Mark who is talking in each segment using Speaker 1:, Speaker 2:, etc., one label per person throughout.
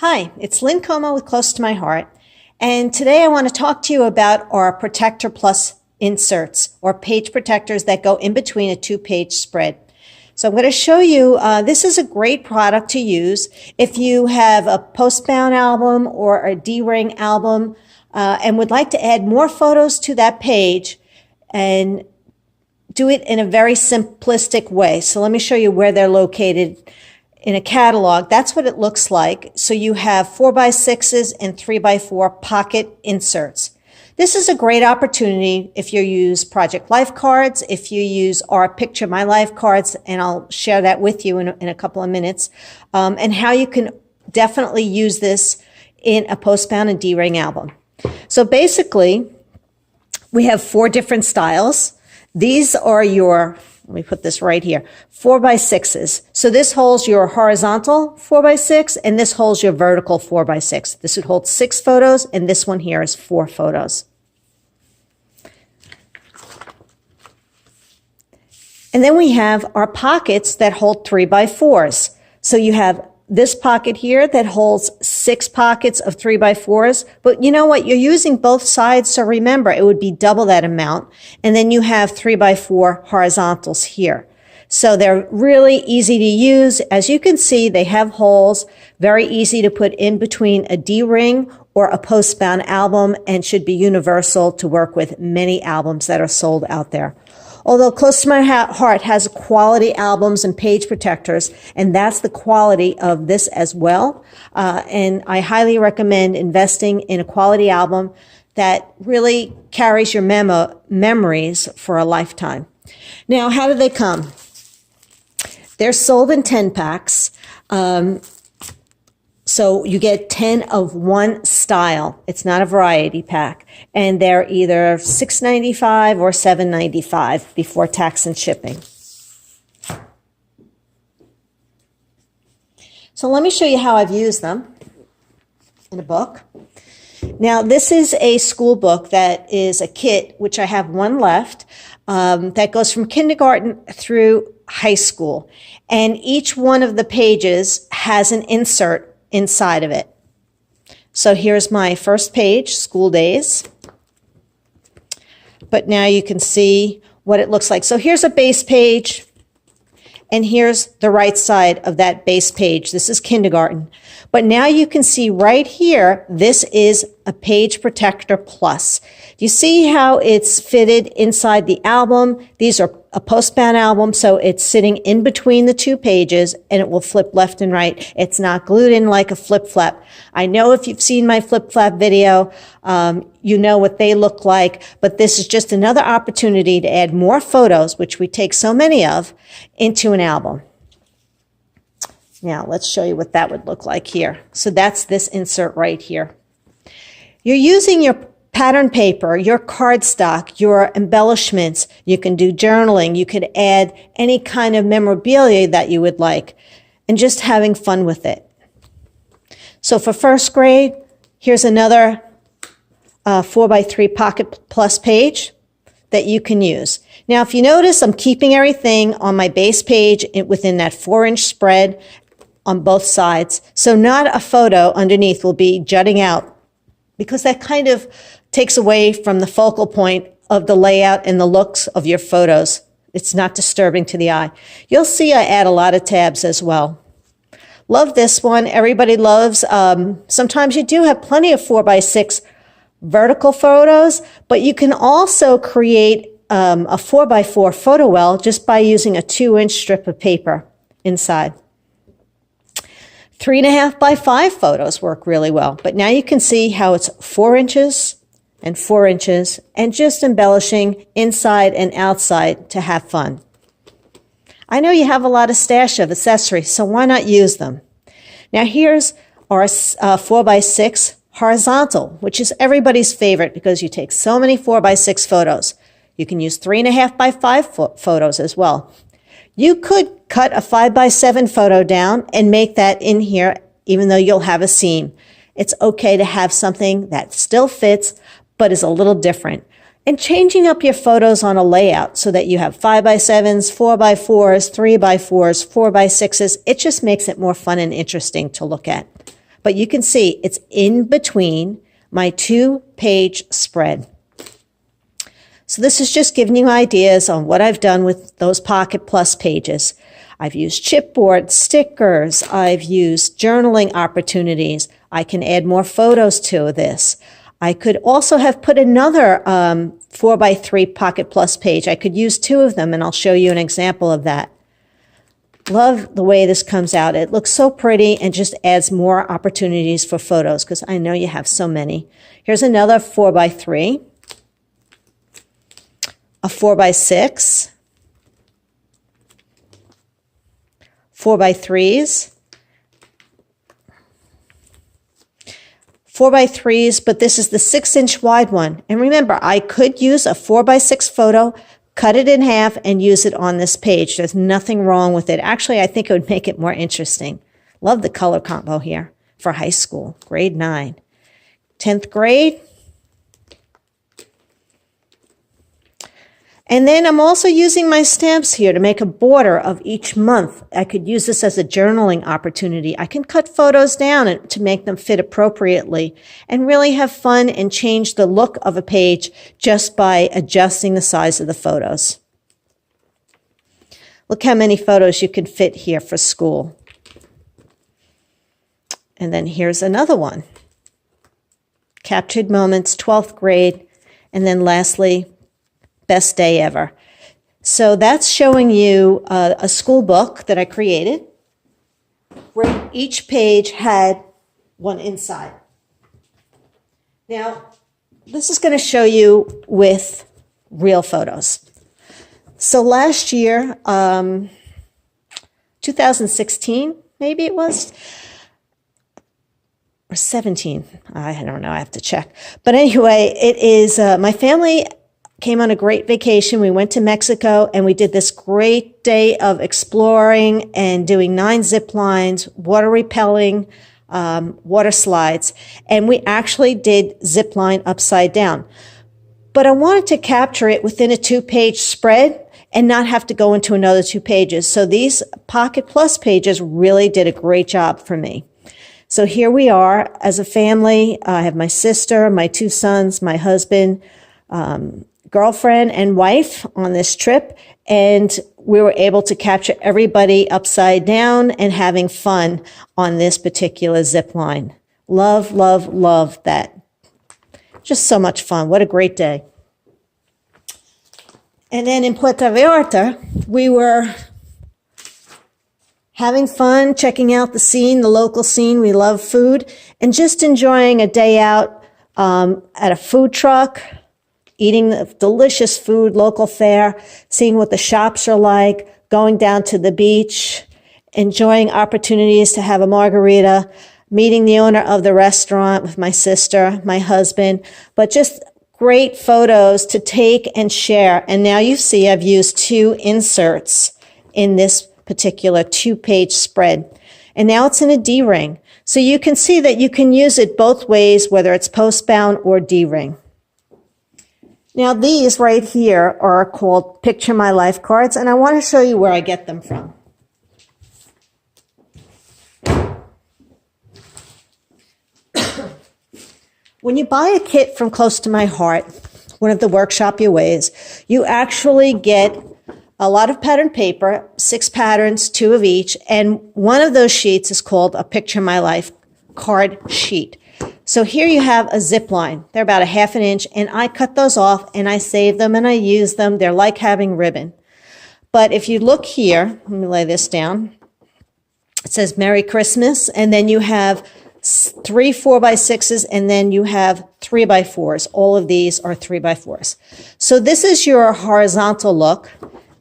Speaker 1: Hi, it's Lynn Como with Close to My Heart, and today I want to talk to you about our Protector Plus inserts, or page protectors that go in between a two-page spread. So I'm going to show you, this is a great product to use if you have a postbound album or a D-ring album and would like to add more photos to that page and do it in a very simplistic way. So let me show you where they're located in a catalog. That's what it looks like. So you have 4x6s and 3x4 pocket inserts. This is a great opportunity if you use Project Life cards, if you use our Picture My Life cards, and I'll share that with you in a couple of minutes, and how you can definitely use this in a postbound and D-ring album. So basically, we have 4 different styles. These are your, let me put this right here, 4x6s. So this holds your horizontal 4x6 and this holds your vertical 4x6. This would hold 6 photos and this one here is 4 photos. And then we have our pockets that hold 3x4s. So you have this pocket here that holds 6 pockets of 3x4s, but you know what? You're using both sides, so remember, it would be double that amount. And then you have 3x4 horizontals here. So they're really easy to use. As you can see, they have holes, very easy to put in between a D-ring or a postbound album, and should be universal to work with many albums that are sold out there. Although Close to My Heart has quality albums and page protectors, and that's the quality of this as well. And I highly recommend investing in a quality album that really carries your memories for a lifetime. Now, how do they come? They're sold in 10 packs. So you get 10 of one style. It's not a variety pack. And they're either $6.95 or $7.95 before tax and shipping. So let me show you how I've used them in a book. Now, this is a school book that is a kit, which I have one left, that goes from kindergarten through high school. And each one of the pages has an insert inside of it. So here's my first page, School Days. But now you can see what it looks like. So here's a base page, and here's the right side of that base page. This is kindergarten. But now you can see right here, this is a Page Protector Plus. You see how it's fitted inside the album? These are a postbound album, so it's sitting in between the 2 pages, and it will flip left and right. It's not glued in like a flip-flap. I know if you've seen my flip-flap video, you know what they look like, but this is just another opportunity to add more photos, which we take so many of, into an album. Now, let's show you what that would look like here. So that's this insert right here. You're using your pattern paper, your cardstock, your embellishments. You can do journaling. You could add any kind of memorabilia that you would like, and just having fun with it. So for first grade, here's another 4x3 Pocket Plus page that you can use. Now, if you notice, I'm keeping everything on my base page within that 4-inch spread on both sides. So not a photo underneath will be jutting out, because that kind of takes away from the focal point of the layout and the looks of your photos. It's not disturbing to the eye. You'll see I add a lot of tabs as well. Love this one. Everybody loves. Sometimes you do have plenty of 4x6 vertical photos, but you can also create a 4x4 photo well just by using a 2-inch strip of paper inside. 3.5 by 5 photos work really well, but now you can see how it's 4 inches and 4 inches, and just embellishing inside and outside to have fun. I know you have a lot of stash of accessories, so why not use them? Now here's our 4x6 horizontal, which is everybody's favorite because you take so many 4x6 photos. You can use 3.5 by 5 photos as well. You could cut a 5x7 photo down and make that in here, even though you'll have a seam. It's okay to have something that still fits, but is a little different. And changing up your photos on a layout so that you have 5x7s, 4x4s, 3x4s, 4x6s, it just makes it more fun and interesting to look at. but you can see it's in between my 2-page spread. So this is just giving you ideas on what I've done with those Pocket Plus pages. I've used chipboard, stickers, I've used journaling opportunities. I can add more photos to this. I could also have put another 4x3 Pocket Plus page. I could use 2 of them, and I'll show you an example of that. Love the way this comes out. It looks so pretty and just adds more opportunities for photos because I know you have so many. Here's another 4x3, a 4x6, 4x3s, 4x3s, but this is the 6-inch wide one. And remember, I could use a 4x6 photo, cut it in half, and use it on this page. There's nothing wrong with it. Actually, I think it would make it more interesting. Love the color combo here for high school, grade 9. 10th grade. And then I'm also using my stamps here to make a border of each month. I could use this as a journaling opportunity. I can cut photos down to make them fit appropriately and really have fun and change the look of a page just by adjusting the size of the photos. Look how many photos you can fit here for school. And then here's another one. Captured moments, 12th grade. And then lastly, best day ever. So that's showing you a school book that I created where each page had one inside. Now, this is going to show you with real photos. So last year, 2016, maybe it was, or 17, I don't know, I have to check. But anyway, it is, my family came on a great vacation. We went to Mexico and we did this great day of exploring and doing 9 zip lines, water repelling, water slides. And we actually did zip line upside down. But I wanted to capture it within a 2-page spread and not have to go into another 2 pages. So these Pocket Plus pages really did a great job for me. So here we are as a family. I have my sister, my 2 sons, my husband, girlfriend and wife on this trip, and we were able to capture everybody upside down and having fun on this particular zip line. Love, love, love that. Just so much fun. What a great day. And then in Puerto Vallarta, we were having fun, checking out the scene, the local scene. We love food, and just enjoying a day out at a food truck, eating the delicious food, local fare, seeing what the shops are like, going down to the beach, enjoying opportunities to have a margarita, meeting the owner of the restaurant with my sister, my husband, but just great photos to take and share. And now you see I've used 2 inserts in this particular 2-page spread. And now it's in a D-ring. So you can see that you can use it both ways, whether it's postbound or D-ring. Now these right here are called Picture My Life cards, and I want to show you where I get them from. When you buy a kit from Close to My Heart, one of the Workshop Your Ways, you actually get a lot of pattern paper, 6 patterns, 2 of each, and one of those sheets is called a Picture My Life card sheet. So here you have a zip line. They're about a 1/2 inch, and I cut those off and I save them and I use them. They're like having ribbon. But if you look here, let me lay this down. It says Merry Christmas, and then you have 3 4x6s, and then you have 3x4s. All of these are 3x4s. So this is your horizontal look.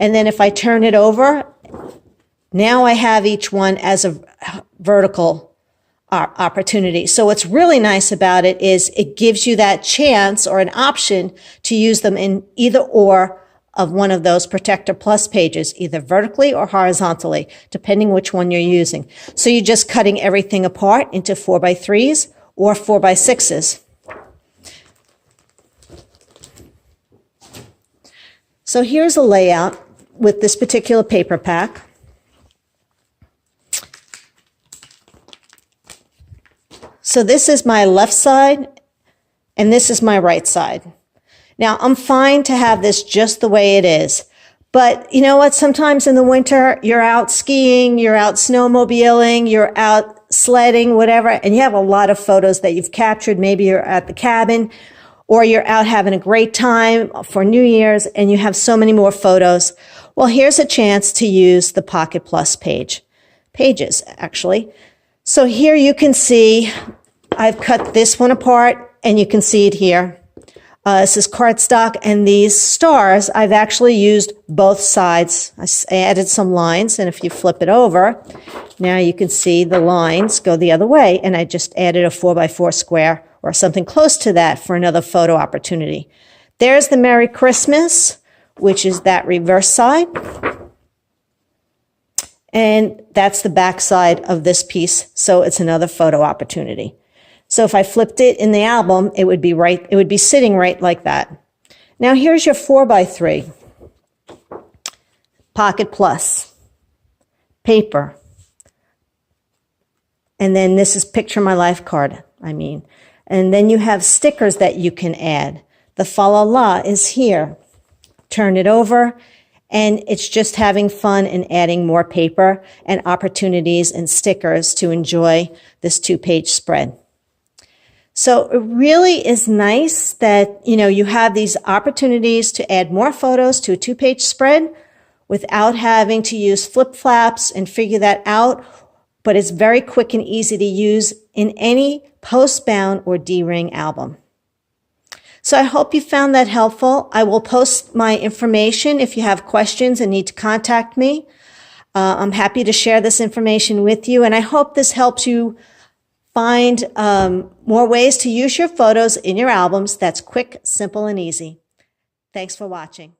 Speaker 1: And then if I turn it over, now I have each one as a vertical opportunity. So what's really nice about it is it gives you that chance or an option to use them in either or of one of those Protector Plus pages, either vertically or horizontally, depending which one you're using. So you're just cutting everything apart into 4x3s or 4x6s. So here's a layout with this particular paper pack. So this is my left side and this is my right side. Now I'm fine to have this just the way it is. But you know what? Sometimes in the winter, you're out skiing, you're out snowmobiling, you're out sledding, whatever, and you have a lot of photos that you've captured. Maybe you're at the cabin or you're out having a great time for New Year's and you have so many more photos. Well, here's a chance to use the Pocket Plus pages, actually. So here you can see I've cut this one apart and you can see it here. This is cardstock, and these stars, I've actually used both sides. I added some lines, and if you flip it over, now you can see the lines go the other way, and I just added a 4x4 square or something close to that for another photo opportunity. There's the Merry Christmas, which is that reverse side. And that's the back side of this piece, so it's another photo opportunity. So if I flipped it in the album, it would be sitting right like that. Now here's your 4x3. Pocket Plus. Paper. And then this is Picture My Life card, And then you have stickers that you can add. The Fa La La is here. Turn it over, and it's just having fun and adding more paper and opportunities and stickers to enjoy this 2-page spread. So it really is nice that, you have these opportunities to add more photos to a 2-page spread without having to use flip flaps and figure that out. But it's very quick and easy to use in any post-bound or D-ring album. So I hope you found that helpful. I will post my information if you have questions and need to contact me. I'm happy to share this information with you, and I hope this helps you find more ways to use your photos in your albums that's quick, simple, and easy. Thanks for watching.